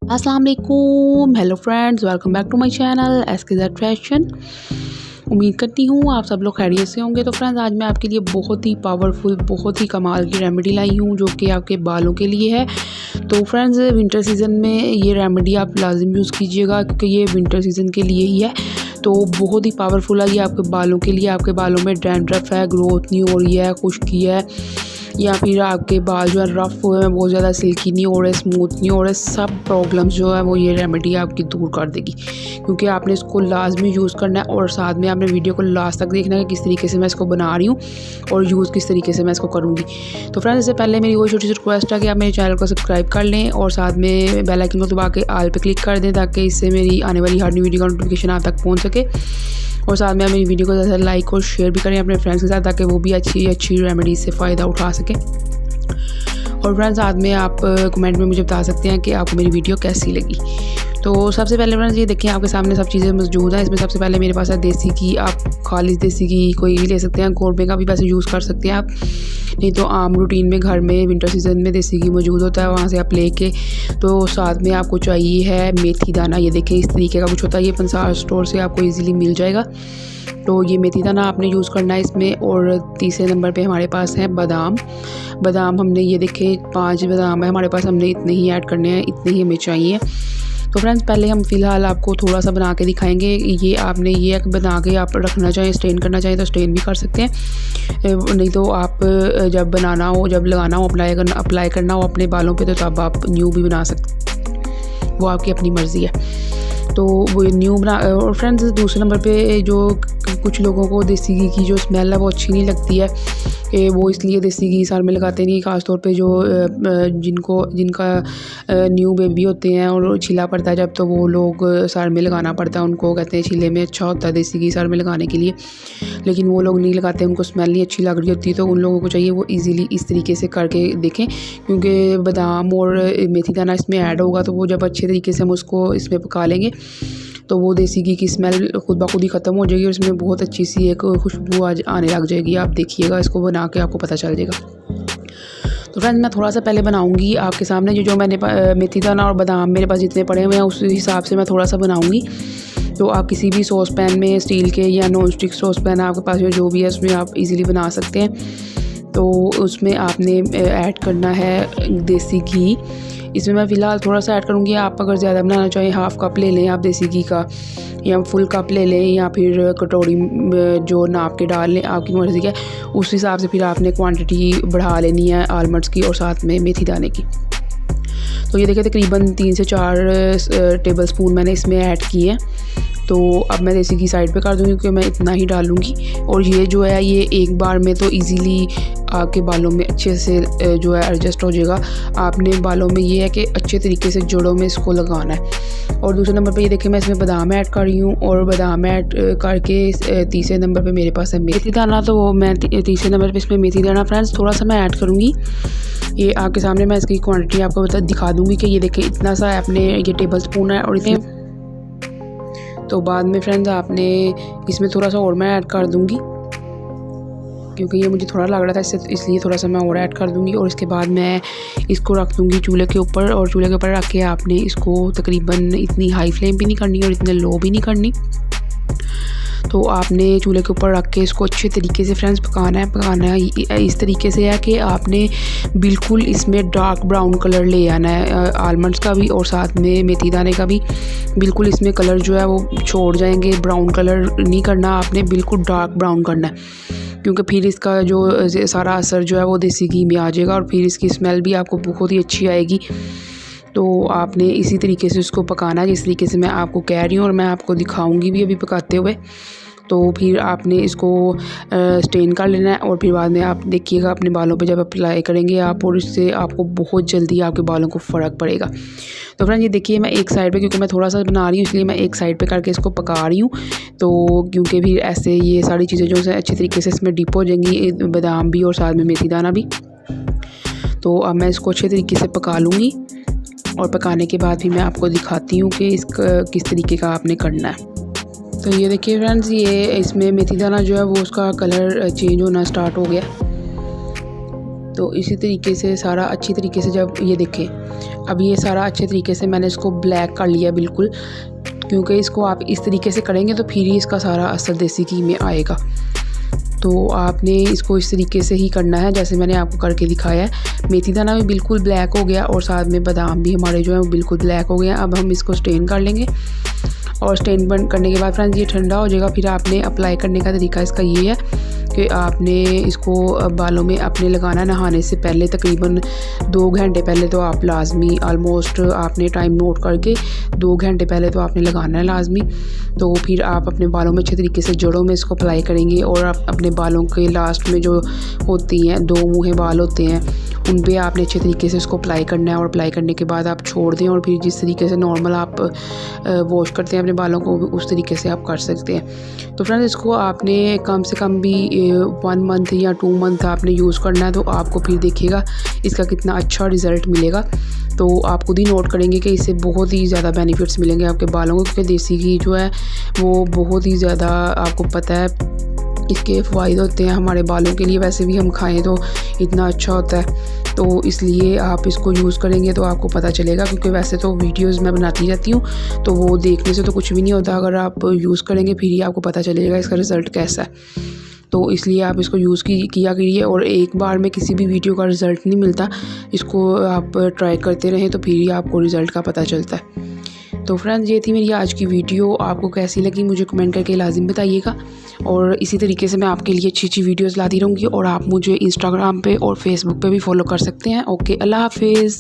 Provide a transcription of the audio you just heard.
अस्सलाम वालेकुम, hello friends, welcome back to my channel SKZ fashion. उम्मीद करती हूँ आप सब लोग खैरियत से होंगे। तो फ्रेंड्स, आज मैं आपके लिए बहुत ही पावरफुल, बहुत ही कमाल की रेमेडी लाई हूँ जो कि आपके बालों के लिए है। तो फ्रेंड्स, विंटर सीज़न में ये रेमेडी आप लाजिम यूज़ कीजिएगा क्योंकि ये विंटर सीज़न के लिए ही है। तो बहुत ही पावरफुल है ये आपके बालों के लिए। आपके बालों में डैंड्रफ है, ग्रोथ नहीं हो रही है, खुश्की है, या फिर आपके बाल जो है रफ़ हुए हैं, बहुत ज़्यादा सिल्की नहीं हो रहे, स्मूथ नहीं हो रहे, सब प्रॉब्लम्स जो है वो ये रेमेडी आपकी दूर कर देगी। क्योंकि आपने इसको लाजमी यूज़ करना है और साथ में आपने वीडियो को लास्ट तक देखना है कि किस तरीके से मैं इसको बना रही हूँ और यूज़ किस तरीके से मैं इसको करूँगी। तो फ्रेंड्स, इससे पहले मेरी वो छोटी सी रिक्वेस्ट है कि आप मेरे चैनल को सब्सक्राइब कर लें और साथ में बेल आइकन को दबा के ऑल पे क्लिक कर दें ताकि इससे मेरी आने वाली हर न्यू वीडियो का नोटिफिकेशन आप तक पहुँच सके। और साथ में आप मेरी वीडियो को ज़्यादा लाइक और शेयर भी करें अपने फ्रेंड्स के साथ ताकि वो भी अच्छी रेमेडी से फ़ायदा उठा सकें। और फ्रेंड्स, साथ में आप कमेंट में मुझे बता सकते हैं कि आपको मेरी वीडियो कैसी लगी। तो सबसे पहले फ्रेंड्स, ये देखिए आपके सामने सब चीज़ें मौजूद हैं। इसमें सबसे पहले मेरे पास है देसी घी। आप खालिश देसी घी कोई भी ले सकते हैं, कौरबे का भी वैसे यूज़ कर सकते हैं आप, नहीं तो आम रूटीन में घर में विंटर सीज़न में देसी घी मौजूद होता है, वहाँ से आप लेके। तो साथ में आपको चाहिए है मेथी दाना। ये देखिए इस तरीके का कुछ होता है, ये पंसार स्टोर से आपको ईज़िली मिल जाएगा। तो ये मेथी दाना आपने यूज़ करना है इसमें। और तीसरे नंबर पे हमारे पास है बादाम। बादाम हमने ये देखे 5 बादाम है हमारे पास, हमने इतने ही ऐड करने हैं, इतने ही हमें चाहिए। तो फ्रेंड्स, पहले हम फ़िलहाल आपको थोड़ा सा बना के दिखाएंगे। ये आपने ये बना के आप रखना चाहें, स्टेन करना चाहें तो स्टेन भी कर सकते हैं, नहीं तो आप जब बनाना हो, जब लगाना हो, अप्लाई करना हो अपने बालों पे, तो तब आप न्यू भी बना सकते, वो आपकी अपनी मर्ज़ी है। तो वो न्यू बना। और फ्रेंड्स, दूसरे नंबर पे जो कुछ लोगों को देसी घी की जो स्मेल है वो अच्छी नहीं लगती है, कि वो इसलिए देसी घी सर में लगाते नहीं। ख़ास तौर पे जो जिनका न्यू बेबी होते हैं और छिला पड़ता है जब, तो वो लोग सर में लगाना पड़ता है उनको, कहते हैं छिले में अच्छा होता है देसी घी सर में लगाने के लिए, लेकिन वो लोग नहीं लगाते, उनको स्मेल नहीं अच्छी लग रही होती। तो उन लोगों को चाहिए वो ईज़िली इस तरीके से करके देखें, क्योंकि बादाम और मेथी दाना इसमें ऐड होगा, तो वो जब अच्छे तरीके से हम उसको इसमें पका लेंगे तो वो देसी घी की स्मेल खुद ब खुद ही ख़त्म हो जाएगी और इसमें बहुत अच्छी सी एक खुशबू आने लग जाएगी। आप देखिएगा, इसको बना के आपको पता चल जाएगा। तो फ्रेंड्स, मैं थोड़ा सा पहले बनाऊंगी आपके सामने। जो मैंने मेथी दाना और बादाम मेरे पास जितने पड़े हुए हैं उस हिसाब से मैं थोड़ा सा बनाऊंगी। तो आप किसी भी सॉस पैन में, स्टील के या नॉन स्टिक सॉस पैन आपके पास जो भी है, उसमें आप इजीली बना सकते हैं। तो उसमें आपने ऐड करना है देसी घी। इसमें मैं फ़िलहाल थोड़ा सा ऐड करूँगी। आप अगर ज़्यादा बनाना चाहें, हाफ़ कप ले लें आप देसी घी का, या फुल कप ले लें, या फिर कटोरी जो नाप के डाल लें, आपकी मर्ज़ी है। उस हिसाब से फिर आपने क्वांटिटी बढ़ा लेनी है आलमंड्स की और साथ में मेथी दाने की। तो ये देखिए तकरीबन 3 से 4 टेबल स्पून मैंने इसमें ऐड किए हैं। तो अब मैं देसी घी साइड पे कर दूँगी क्योंकि मैं इतना ही डालूँगी। और ये जो है ये एक बार में तो इजीली आपके बालों में अच्छे से जो है एडजस्ट हो जाएगा। आपने बालों में ये है कि अच्छे तरीके से जड़ों में इसको लगाना है। और दूसरे नंबर पे ये देखिए मैं इसमें बादाम ऐड कर रही हूँ, और बादाम ऐड करके तीसरे नंबर पे मेरे पास है मेथी दाना। तो वो मैं तीसरे नंबर पे इसमें मेथी दाना फ्रेंड्स थोड़ा सा मैं ऐड करूँगी। ये आपके सामने मैं इसकी क्वांटिटी आपको दिखा दूँगी कि ये देखिए इतना सा आपने, ये टेबल स्पून है और इतने। तो बाद में फ्रेंड्स आपने इसमें थोड़ा सा और मैं ऐड कर दूँगी क्योंकि ये मुझे थोड़ा लग रहा था, इसलिए थोड़ा सा मैं और ऐड कर दूँगी। और इसके बाद मैं इसको रख दूँगी चूल्हे के ऊपर, और चूल्हे के ऊपर रख के आपने इसको तकरीबन इतनी हाई फ्लेम भी नहीं करनी और इतने लो भी नहीं करनी। तो आपने चूल्हे के ऊपर रख के इसको अच्छे तरीके से फ्रेंड्स पकाना है इस तरीके से है कि आपने बिल्कुल इसमें डार्क ब्राउन कलर ले आना है, आलमंड्स का भी और साथ में मेथी दाने का भी। बिल्कुल इसमें कलर जो है वो छोड़ जाएंगे, ब्राउन कलर नहीं करना आपने, बिल्कुल डार्क ब्राउन करना है, क्योंकि फिर इसका जो सारा असर जो है वो देसी घी में आ जाएगा और फिर इसकी स्मेल भी आपको बहुत ही अच्छी आएगी। तो आपने इसी तरीके से इसको पकाना है जिस तरीके से मैं आपको कह रही हूँ, और मैं आपको दिखाऊंगी भी अभी पकाते हुए। तो फिर आपने इसको स्टेन कर लेना है और फिर बाद में आप देखिएगा अपने बालों पे जब अप्लाई करेंगे आप, और इससे आपको बहुत जल्दी आपके बालों को फ़र्क पड़ेगा। तो फ्रेंड, ये देखिए मैं एक साइड पे, क्योंकि मैं थोड़ा सा बना रही हूँ इसलिए मैं एक साइड पे करके इसको पका रही हूँ। तो क्योंकि फिर ऐसे ये सारी चीज़ें जो है अच्छी तरीके से इसमें डिप हो जाएंगी, बादाम भी और साथ में मेथी दाना भी। तो अब मैं इसको अच्छे तरीके से पका लूँगी और पकाने के बाद भी मैं आपको दिखाती हूँ कि इसका किस तरीके का आपने करना है। तो ये देखिए फ्रेंड्स, ये इसमें मेथी दाना जो है वो उसका कलर चेंज होना स्टार्ट हो गया। तो इसी तरीके से सारा अच्छी तरीके से जब ये देखें, अब ये सारा अच्छे तरीके से मैंने इसको ब्लैक कर लिया बिल्कुल, क्योंकि इसको आप इस तरीके से करेंगे तो फिर ही इसका सारा असर देसी घी में आएगा। तो आपने इसको इस तरीके से ही करना है जैसे मैंने आपको करके दिखाया है। मेथी दाना भी बिल्कुल ब्लैक हो गया और साथ में बादाम भी हमारे जो है वो बिल्कुल ब्लैक हो गया। अब हम इसको स्टेन कर लेंगे और स्टेन करने के बाद फ्रेंड्स ये ठंडा हो जाएगा। फिर आपने अप्लाई करने का तरीका इसका ये है कि आपने इसको बालों में अपने लगाना नहाने से पहले, तकरीबन 2 घंटे पहले तो आप लाजमी, ऑलमोस्ट आपने टाइम नोट करके 2 घंटे पहले तो आपने लगाना है लाजमी। तो फिर आप अपने बालों में अच्छे तरीके से जड़ों में इसको अप्लाई करेंगे और आप अपने बालों के लास्ट में जो होती हैं 2 मुँहे बाल होते हैं उन पर आपने अच्छे तरीके से इसको अप्लाई करना है। और अप्लाई करने के बाद आप छोड़ दें और फिर जिस तरीके से नॉर्मल आप वॉश करते हैं अपने बालों को उस तरीके से आप कर सकते हैं। तो फ्रेंड्स इसको आपने कम से कम भी 1 मंथ या 2 मंथ आपने यूज़ करना है, तो आपको फिर देखिएगा इसका कितना अच्छा रिज़ल्ट मिलेगा। तो आप खुद ही नोट करेंगे कि इससे बहुत ही ज़्यादा बेनिफिट्स मिलेंगे आपके बालों को, क्योंकि देसी घी जो है वो बहुत ही ज़्यादा आपको पता है इसके फ़ायदे होते हैं हमारे बालों के लिए। वैसे भी हम खाएं तो इतना अच्छा होता है, तो इसलिए आप इसको यूज़ करेंगे तो आपको पता चलेगा। क्योंकि वैसे तो वीडियोस मैं बनाती रहती हूँ तो वो देखने से तो कुछ भी नहीं होता, अगर आप यूज़ करेंगे फिर ही आपको पता चलेगा इसका रिज़ल्ट कैसा है। तो इसलिए आप इसको यूज़ किया करिए और एक बार में किसी भी वीडियो का रिज़ल्ट नहीं मिलता, इसको आप ट्राई करते रहें तो फिर ही आपको रिज़ल्ट का पता चलता है। तो फ्रेंड्स ये थी मेरी आज की वीडियो, आपको कैसी लगी मुझे कमेंट करके लाजिम बताइएगा। और इसी तरीके से मैं आपके लिए अच्छी वीडियोस लाती रहूँगी और आप मुझे इंस्टाग्राम पे और फेसबुक पे भी फॉलो कर सकते हैं। ओके, अल्लाह हाफिज़।